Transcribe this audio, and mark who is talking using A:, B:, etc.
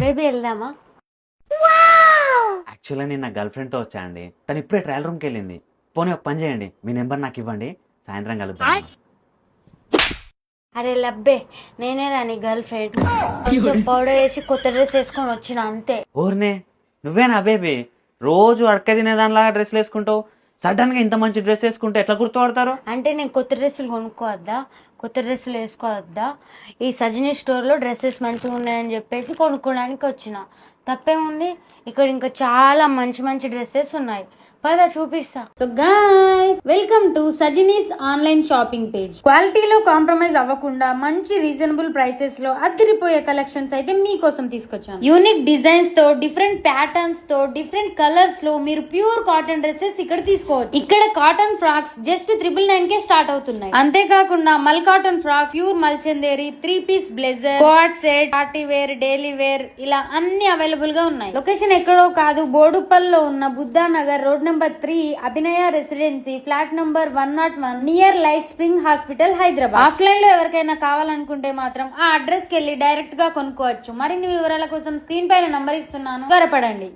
A: Baby వెళ్దామా?
B: యాక్చువల్గా నేను నా గర్ల్ ఫ్రెండ్తో వచ్చా అండి. తను ఇప్పుడే ట్రయల్ రూమ్కి వెళ్ళింది. పోనీ ఒక పని చేయండి, మీ నెంబర్ నాకు ఇవ్వండి, సాయంత్రం కలుద్దాం.
A: అరే లబ్బే, నేనే రాని గర్ల్ ఫ్రెండ్. కొంచెం పౌడర్ వేసి కొత్త డ్రెస్ వేసుకొని వచ్చిన అంతే.
B: ఓర్నే, నువ్వేనా బేబీ? రోజు అడక తినేదానిలాగా డ్రెస్లు వేసుకుంటావు, సడన్ గా ఇంత మంచి డ్రెస్ వేసుకుంటే ఎట్లా గుర్తుపడతారు?
A: అంటే నేను కొత్త డ్రెస్సులు కొనుక్కోవద్దా, కొత్త డ్రెస్సులు వేసుకోవద్దా? ఈ సజనీ స్టోర్లో డ్రెస్సెస్ మంచిగా ఉన్నాయని చెప్పేసి కొనుక్కోడానికి వచ్చిన. తప్పేముంది? ఇక్కడ ఇంకా చాలా మంచి మంచి డ్రెస్సెస్ ఉన్నాయి, పద చూపిస్తా. So guys, welcome to Sajini's online shopping page. క్వాలిటీలో కాంప్రమైజ్ అవ్వకుండా మంచి రీజనబుల్ ప్రైసెస్ లో అదిరిపోయే కలెక్షన్స్ అయితే మీకోసం తీసుకొచ్చాను. యూనిక్ డిజైన్స్ తో, డిఫరెంట్ ప్యాటర్న్స్ తో, డిఫరెంట్ కలర్స్ లో మీరు ప్యూర్ కాటన్ డ్రెస్సెస్ ఇక్కడ తీసుకోవచ్చు. ఇక్కడ కాటన్ ఫ్రాక్స్ జస్ట్ 999 కే స్టార్ట్ అవుతున్నాయి. అంతేకాకుండా mul cotton frock, pure mul chanderi, three piece blazer, coat set, party wear, daily wear, ఇలా అన్ని అవైలబుల్ గా ఉన్నాయి. లొకేషన్ ఎక్కడో కాదు, బోడుపల్లో ఉన్న Buddhanagar road number 3, Abhinaya residency, flat number 101, near Life Spring hospital, Hyderabad. Offline లో ఎవరికైనా కావాలనుకుంటే మాత్రం ఆ అడ్రస్ కి వెళ్ళి డైరెక్ట్ గా కొనుక్కోవచ్చు. మరిన్ని వివరాల కోసం స్క్రీన్ పైన నంబర్ ఇస్తున్నాను, త్వరపడండి.